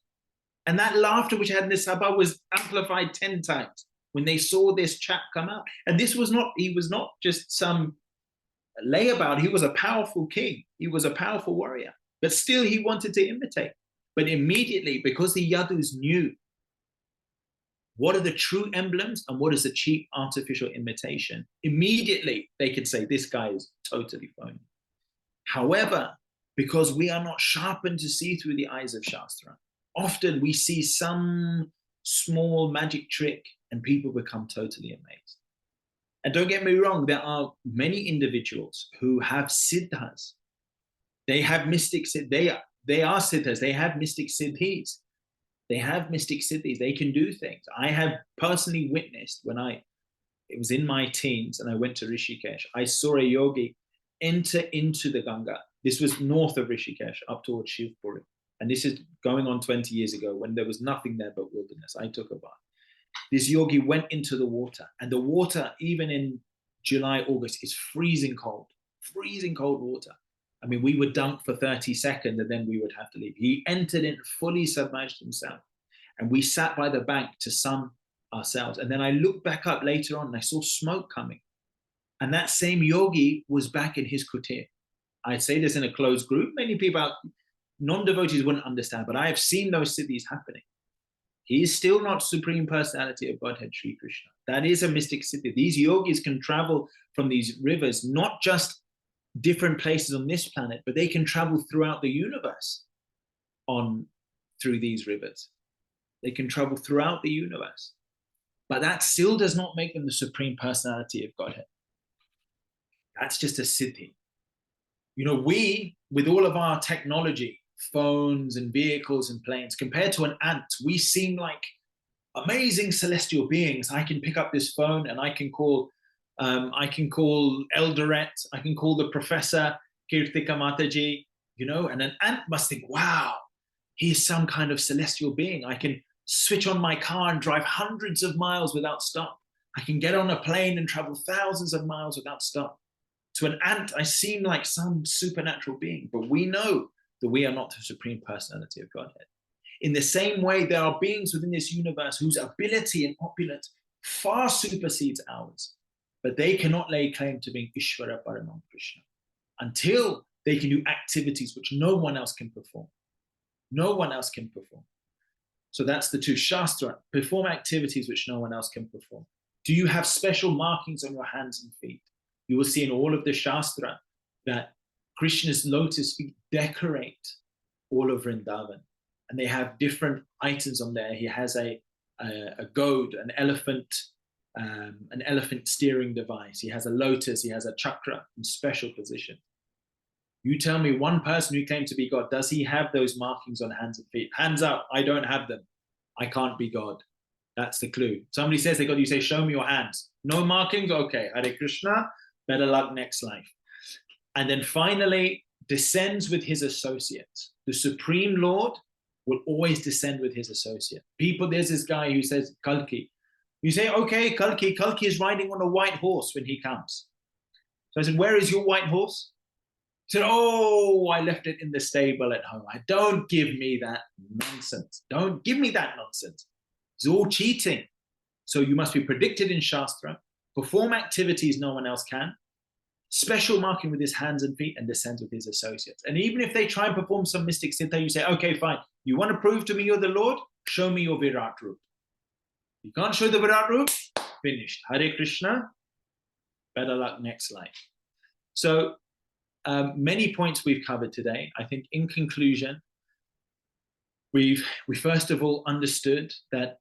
And that laughter which had in the Sabha was amplified 10 times when they saw this chap come out. And he was not just some layabout, he was a powerful king. He was a powerful warrior. But still he wanted to imitate. But immediately, because the Yadus knew what are the true emblems and what is the cheap artificial imitation, immediately they could say, this guy is totally phony. However, because we are not sharpened to see through the eyes of Shastra, often we see some small magic trick and people become totally amazed. And don't get me wrong, there are many individuals who have siddhas. They have mystic, they are siddhas, they have mystic siddhis. They have mystic siddhis, they can do things. I have personally witnessed when it was in my teens and I went to Rishikesh, I saw a yogi enter into the Ganga. This was north of Rishikesh, up towards Shivpuri. And this is going on 20 years ago when there was nothing there but wilderness. I took a bath. This yogi went into the water, and the water, even in July, August, is freezing cold water. I mean, we would dunk for 30 seconds and then we would have to leave. He entered in, fully submerged himself. And we sat by the bank to sun ourselves. And then I looked back up later on and I saw smoke coming. And that same yogi was back in his kutir. I'd say this in a closed group. Many people, non-devotees wouldn't understand, but I have seen those siddhis happening. He is still not Supreme Personality of Godhead, Sri Krishna. That is a mystic siddhi. These yogis can travel from these rivers, not just different places on this planet, but they can travel throughout the universe through these rivers. They can travel throughout the universe. But that still does not make them the Supreme Personality of Godhead. That's just a siddhi. You know, we, with all of our technology, phones and vehicles and planes, compared to an ant, we seem like amazing celestial beings. I can pick up this phone and I can call Eldoret, I can call the professor, Kirtika Mataji, you know, and an ant must think, wow, he's some kind of celestial being. I can switch on my car and drive hundreds of miles without stop. I can get on a plane and travel thousands of miles without stop. To an ant, I seem like some supernatural being, but we know that we are not the supreme personality of Godhead. In the same way, there are beings within this universe whose ability and opulence far supersedes ours, but they cannot lay claim to being Ishvara Paramam Krishna until they can do activities which no one else can perform. No one else can perform. So that's the two. Shastra, perform activities which no one else can perform. Do you have special markings on your hands and feet? You will see in all of the Shastra that Krishna's lotus feet decorate all of Vrindavan. And they have different items on there. He has a goad, an elephant steering device. He has a lotus, he has a chakra in special position. You tell me one person who claims to be God, does he have those markings on hands and feet? Hands up, I don't have them. I can't be God. That's the clue. Somebody says they got, you say, show me your hands. No markings? Okay, Hare Krishna, better luck next life. And then finally, descends with his associates. The Supreme Lord will always descend with his associate. People, there's this guy who says, Kalki. You say, okay, Kalki is riding on a white horse when he comes. So I said, where is your white horse? He said, oh, I left it in the stable at home. Don't give me that nonsense. Don't give me that nonsense. It's all cheating. So you must be predicted in Shastra, perform activities no one else can, special marking with his hands and feet, and descends with his associates. And even if they try and perform some mystic siddha, you say, okay, fine. You want to prove to me you're the Lord? Show me your Virat Roop. You can't show the Virat Roop? Finished. Hare Krishna. Better luck next life. So many points we've covered today. I think in conclusion, we first of all understood that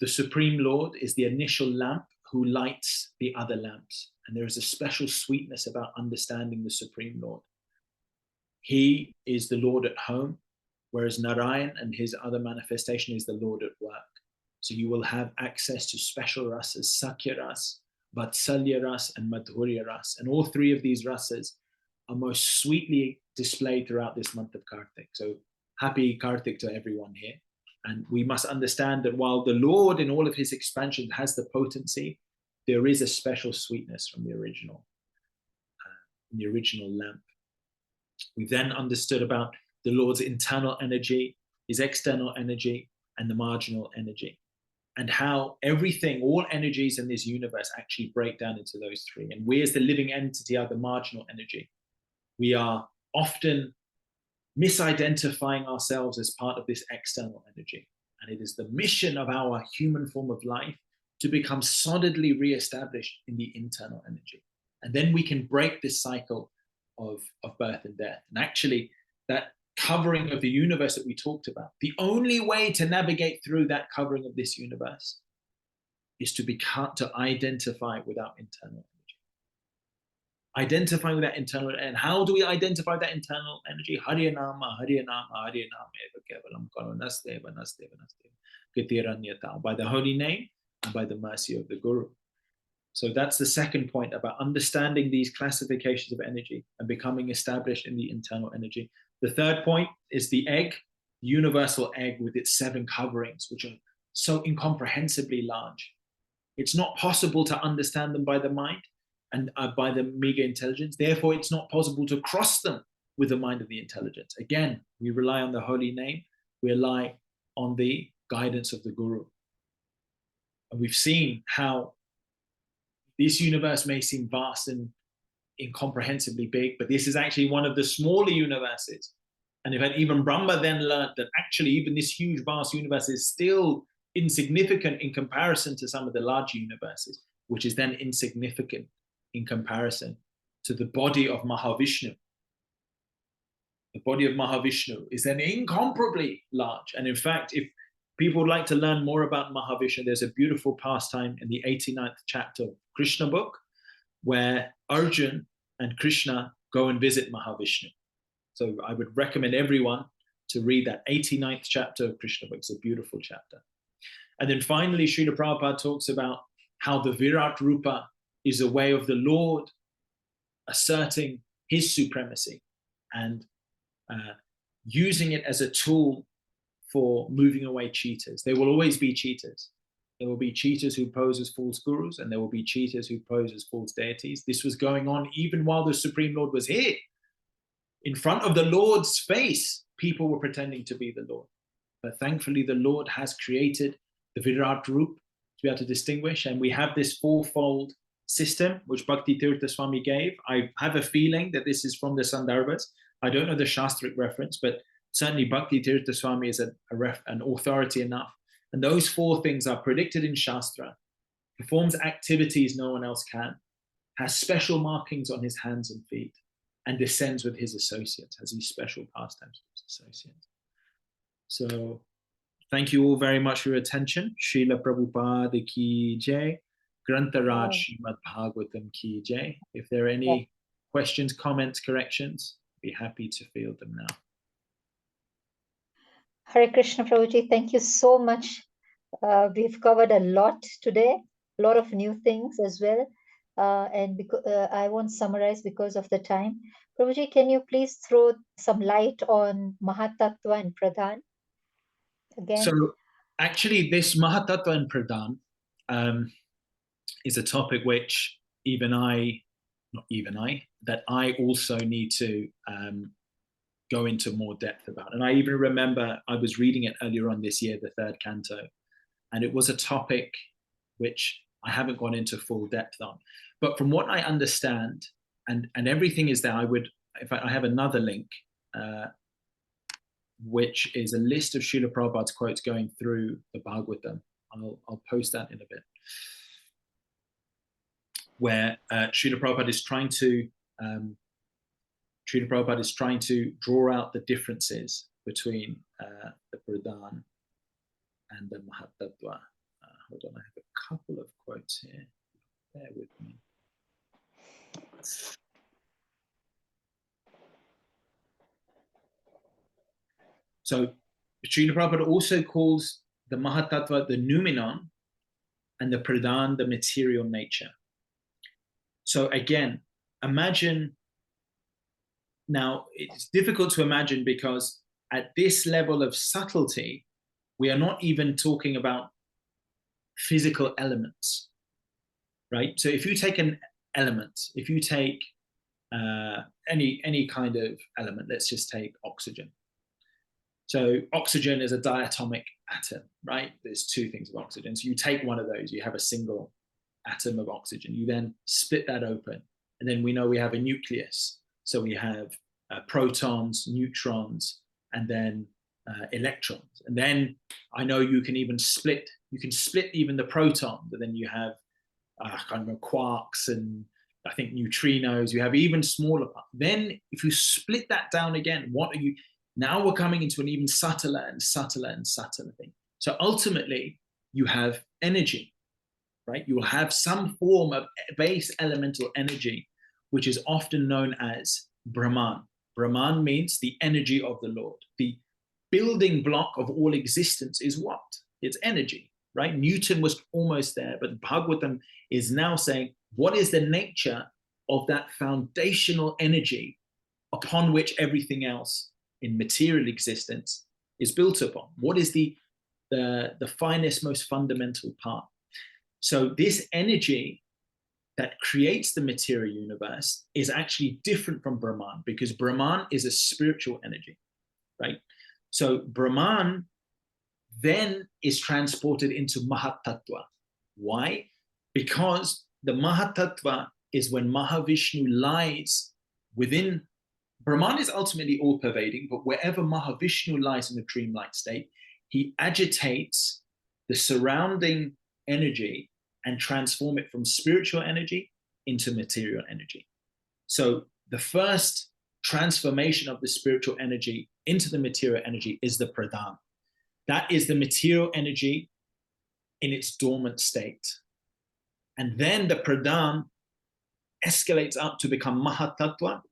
the Supreme Lord is the initial lamp who lights the other lamps. And there is a special sweetness about understanding the Supreme Lord. He is the Lord at home, whereas Narayan and his other manifestation is the Lord at work. So you will have access to special rasas, Sakya ras, Vatsalya ras, and Madhurya ras. And all three of these rasas are most sweetly displayed throughout this month of Kartik. So happy Kartik to everyone here. And we must understand that while the Lord in all of his expansion has the potency, there is a special sweetness from the original lamp. We then understood about the Lord's internal energy, his external energy, and the marginal energy, and how everything, all energies in this universe actually break down into those three. And we as the living entity are the marginal energy. We are often misidentifying ourselves as part of this external energy. And it is the mission of our human form of life to become solidly re-established in the internal energy. And then we can break this cycle of birth and death. And actually, that covering of the universe that we talked about, the only way to navigate through that covering of this universe is to identify with our internal energy. Identifying with that internal, and how do we identify that internal energy? Haryanama, Haryanama, Haryanama, Kevalam Karo Nasteva, Nasteva, Nasteva, Kitiranyata, by the holy name and by the mercy of the Guru. So that's the second point about understanding these classifications of energy and becoming established in the internal energy. The third point is the egg, the universal egg with its 7 coverings, which are so incomprehensibly large. It's not possible to understand them by the mind and by the meager intelligence. Therefore, it's not possible to cross them with the mind of the intelligence. Again, we rely on the holy name. We rely on the guidance of the Guru. And we've seen how this universe may seem vast and incomprehensibly big, but this is actually one of the smaller universes. And in fact, even Brahma then learned that actually even this huge, vast universe is still insignificant in comparison to some of the larger universes, which is then insignificant in comparison to the body of Mahavishnu. The body of Mahavishnu is then incomparably large. And in fact, if people would like to learn more about Mahavishnu, there's a beautiful pastime in the 89th chapter of Krishna book, where Arjun and Krishna go and visit Mahavishnu. So I would recommend everyone to read that 89th chapter of Krishna book. It's a beautiful chapter. And then finally, Srila Prabhupada talks about how the Virat Rupa is a way of the Lord asserting his supremacy and using it as a tool for moving away cheaters. There will always be cheaters. There will be cheaters who pose as false gurus, and there will be cheaters who pose as false deities. This was going on even while the Supreme Lord was here. In front of the Lord's face, people were pretending to be the Lord. But thankfully, the Lord has created the Virat Rup to be able to distinguish. And we have this fourfold system, which Bhakti Tirtha Swami gave. I have a feeling that this is from the Sandarbhas. I don't know the Shastric reference, but certainly Bhakti Tirtha Swami is an authority enough. And those four things are predicted in Shastra, performs activities no one else can, has special markings on his hands and feet, and descends with his associates, has these special pastimes with his associates. So thank you all very much for your attention. Srila Prabhupada ki jai. Grantaraj Srimad Bhagavatam ki jai. If there are any questions, comments, corrections, be happy to field them now. Hare Krishna, Prabhuji, thank you so much. We've covered a lot today, a lot of new things as well. And I won't summarize because of the time. Prabhuji, can you please throw some light on Mahatattva and Pradhan again? So actually, this Mahatattva and Pradhan is a topic which that I also need to go into more depth about. And I even remember I was reading it earlier on this year, the third canto, and it was a topic which I haven't gone into full depth on. But from what I understand, and everything is there, I have another link, which is a list of Srila Prabhupada's quotes going through the Bhagavatam. I'll post that in a bit, where Srila Prabhupada is trying to draw out the differences between the Pradhan and the Mahatattva. Hold on, I have a couple of quotes here. Bear with me. So Srila Prabhupada also calls the Mahatattva the noumenon and the Pradhan the material nature. So again, imagine, now it's difficult to imagine because at this level of subtlety, we are not even talking about physical elements, right? So if you take an element, if you take any kind of element, let's just take oxygen. So oxygen is a diatomic atom, right? There's two things of oxygen. So you take one of those, you have a single atom of oxygen. You then split that open, and then we know we have a nucleus. So we have protons, neutrons, and then electrons. And then I know you can split even the proton, but then you have kind of quarks and I think neutrinos. You have even smaller parts. Then if you split that down again, now we're coming into an even subtler and subtler and subtler thing. So ultimately you have energy, right? You will have some form of base elemental energy, which is often known as Brahman. Brahman means the energy of the Lord. The building block of all existence is what? It's energy, right? Newton was almost there, but the Bhagavatam is now saying, what is the nature of that foundational energy upon which everything else in material existence is built upon? What is the finest, most fundamental part? So this energy that creates the material universe is actually different from Brahman, because Brahman is a spiritual energy, right? So Brahman then is transported into Mahatattva. Why? Because the Mahatattva is when Mahavishnu lies within. Brahman is ultimately all-pervading, but wherever Mahavishnu lies in a dreamlike state, he agitates the surrounding energy and transform it from spiritual energy into material energy. So the first transformation of the spiritual energy into the material energy is the Pradhan. That is the material energy in its dormant state. And then the Pradhan escalates up to become Mahatattva,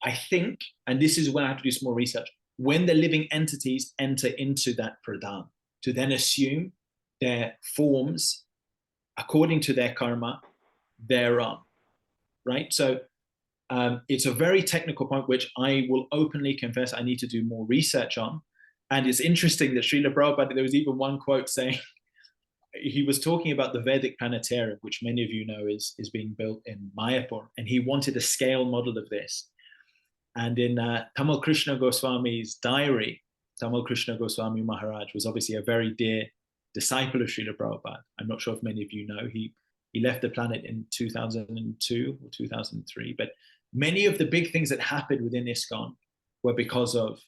I think, and this is when I have to do some more research, when the living entities enter into that Pradhan, to then assume their forms according to their karma thereon, right? So it's a very technical point, which I will openly confess I need to do more research on. And it's interesting that Srila Prabhupada, there was even one quote saying, he was talking about the Vedic planetarium, which many of you know is being built in Mayapur, and he wanted a scale model of this. And in Tamal Krishna Goswami's diary, Tamal Krishna Goswami Maharaj was obviously a very dear disciple of Srila Prabhupada. I'm not sure if many of you know, he left the planet in 2002 or 2003, but many of the big things that happened within ISKCON were because of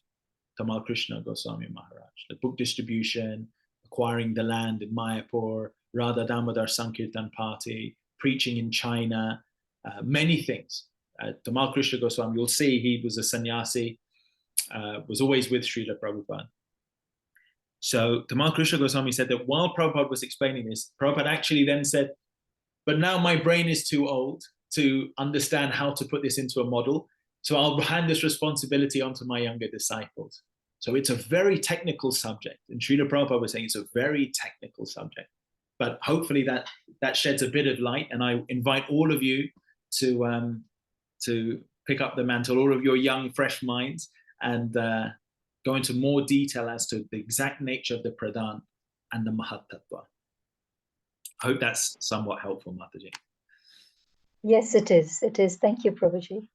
Tamal Krishna Goswami Maharaj. The book distribution, acquiring the land in Mayapur, Radha Damodar Sankirtan Party, preaching in China, many things. Tamal Krishna Goswami, you'll see he was a sannyasi, was always with Srila Prabhupada. So Tamal Krishna Goswami said that while Prabhupada was explaining this, Prabhupada actually then said, but now my brain is too old to understand how to put this into a model, so I'll hand this responsibility onto my younger disciples. So it's a very technical subject, and Srila Prabhupada was saying it's a very technical subject, but hopefully that sheds a bit of light, and I invite all of you to pick up the mantle, all of your young, fresh minds, and go into more detail as to the exact nature of the Pradhan and the Mahatattva. I hope that's somewhat helpful, Mataji. Yes, it is. It is. Thank you, Prabhuji.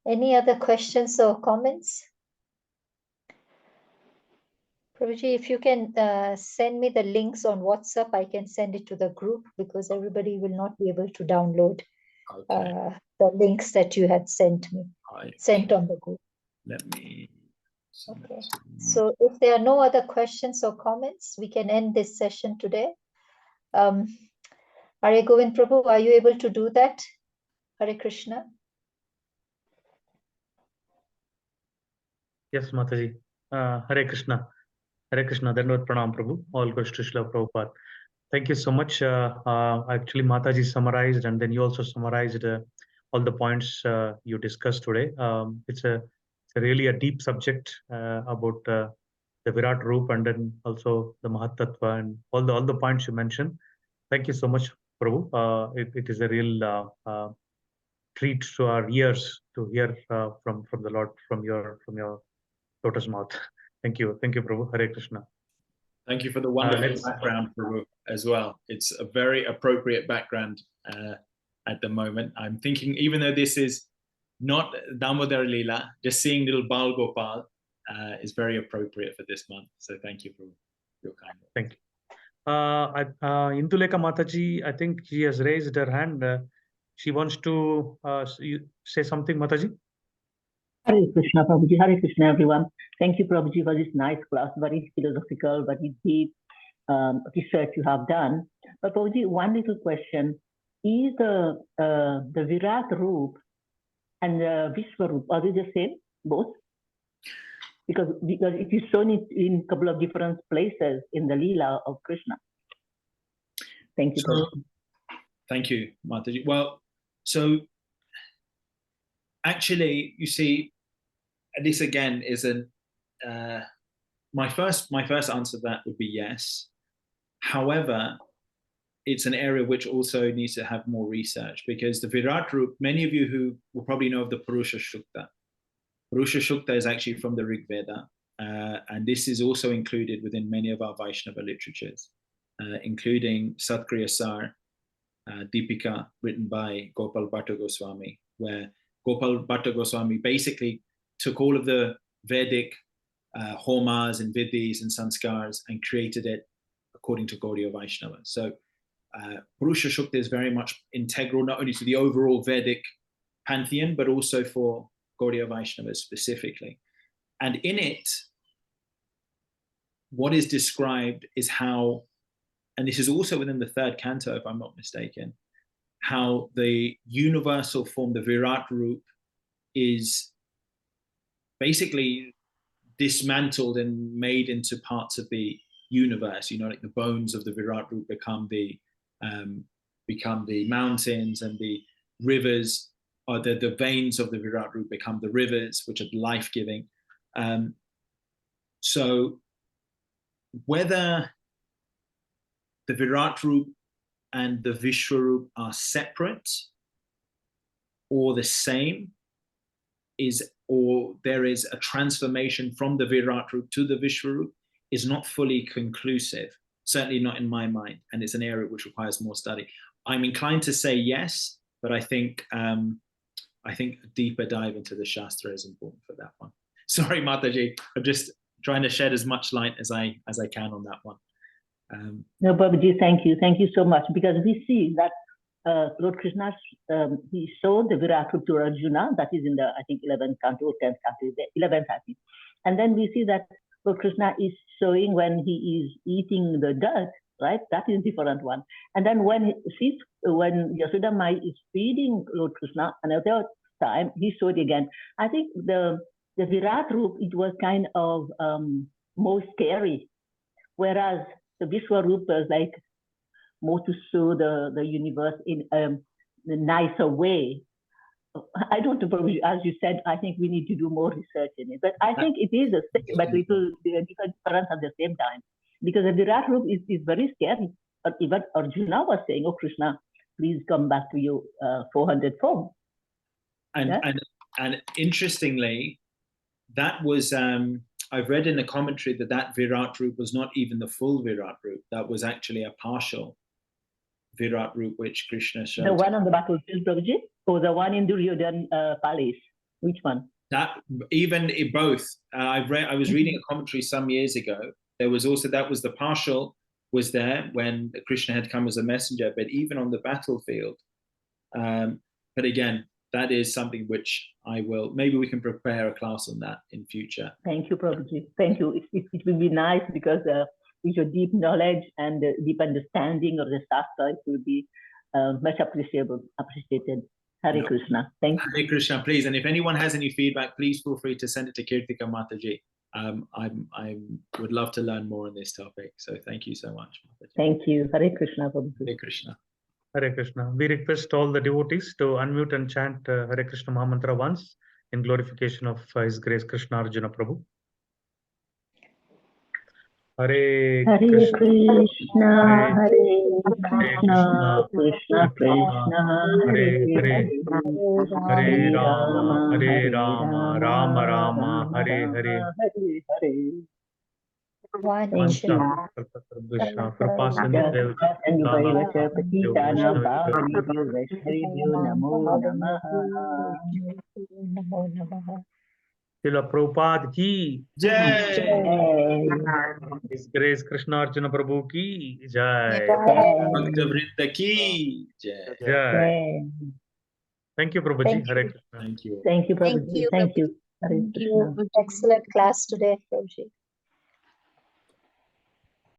Any other questions or comments? Prabhuji, if you can send me the links on WhatsApp, I can send it to the group, because everybody will not be able to download the links that you had sent me, sent on the group. Let me. Okay. So if there are no other questions or comments, we can end this session today. Hare Govind Prabhu, are you able to do that? Hare Krishna. Yes, Mataji. Hare Krishna. Hare Krishna. Dandavad Pranam Prabhu. All goes to Srila Prabhupada. Thank you so much. Actually, Mataji summarized, and then you also summarized all the points you discussed today. It's a really a deep subject about the Virat Roop, and then also the Mahatattva, and all the points you mentioned. Thank you so much, Prabhu. It is a real treat to our ears to hear from the Lord, from your lotus mouth. Thank you, Prabhu. Hare Krishna. Thank you for the wonderful background, Prabhu, as well. It's a very appropriate background at the moment. I'm thinking, even though this is not Damodar Leela, just seeing little Bal Gopal is very appropriate for this month. So thank you for your kind words. Thank you. Induleka Mataji, I think she has raised her hand. She wants to say something, Mataji. Hare Krishna, Prabhuji. Hare Krishna, everyone. Thank you, Prabhuji, for this nice class. Very philosophical, very deep research you have done. But Prabhuji, one little question: is the Virat Roop and the Vishwaroop, are they the same, both? Because it is shown in a couple of different places in the Leela of Krishna. Thank you. So, thank you, Mataji. Well, so actually, you see, this again is my first answer to that would be yes. However, it's an area which also needs to have more research, because the Virat Roop, many of you who will probably know of the Purusha Shukta. Purusha Shukta is actually from the Rig Veda, and this is also included within many of our Vaishnava literatures, including Satkriya Sar, Deepika, written by Gopal Bhatta Goswami, where Gopal Bhatta Goswami basically took all of the Vedic homas and vidhis and sanskars and created it according to Gaudiya Vaishnava. So Purusha Shukta is very much integral, not only to the overall Vedic pantheon, but also for Gaudiya Vaishnava specifically. And in it, what is described is how, and this is also within the third canto, if I'm not mistaken, how the universal form, the Virat Roop, is basically dismantled and made into parts of the universe. You know, like the bones of the Virat Roop become the mountains, and the rivers, or the veins of the Virat Roop become the rivers, which are life-giving. So whether the Virat Roop and the Vishwaroop are separate or the same, or there is a transformation from the Virat Roop to the Vishwaroop, is not fully conclusive. certainly not in my mind, and it's an area which requires more study. I'm inclined to say yes, but I think a deeper dive into the Shastra is important for that one. Sorry, Mataji, I'm just trying to shed as much light as I can on that one. No, Prabhuji, thank you so much, because we see that Lord Krishna, he showed the Virat Rup to Arjuna, that is in the, I think, 11th canto or 10th canto, 11th, I think. And then we see that Lord Krishna is showing when he is eating the dirt, right? That is a different one. And then when Yashoda Mai is feeding Lord Krishna, another time, he showed again. I think the Virat Rup, it was kind of more scary, whereas the Vishwarup was like more to show the universe in a nicer way. I don't know, as you said, I think we need to do more research in it. But I think it is the same, but little different at the same time. Because the Virat Rup is very scary. But even Arjuna was saying, oh, Krishna, please come back to your 400 form. And interestingly, that was, I've read in the commentary that Virat Rup was not even the full Virat Rup. That was actually a partial Virat Rup which Krishna showed. The one on the battlefield, Prabhuji? Or the one in Duryodhan palace? Which one? That even both. I was reading a commentary some years ago. There was also, that was the partial was there when Krishna had come as a messenger, but even on the battlefield. But again, that is something which maybe we can prepare a class on that in future. Thank you, Prabhuji. Thank you. It will be nice because with your deep knowledge and deep understanding of the Shastra, it will be much appreciated. Hare Krishna. Thank you. Hare Krishna, please. And if anyone has any feedback, please feel free to send it to Kirtika Mataji. I would love to learn more on this topic. So thank you so much, Mataji. Thank you. Hare Krishna, Prabhuji. Hare Krishna. Hare Krishna. We request all the devotees to unmute and chant Hare Krishna Mahamantra once in glorification of His Grace KrishnaArjuna Prabhu. Hare Krishna, Hare Krishna, Krishna Krishna, Hare Hare, Hare Rama, Rama, Hare Rama, Rama Rama, Hare Hare. Srila Prabhupada ki Jai. His Grace KrishnaArjuna Prabhu ki Jai. Bhakta Vrinda ki Jai. Jai. Thank you, Prabhuji. Hare Krishna. Thank you. Thank you, Prabhuji. Thank you. Excellent class today, Prabhuji.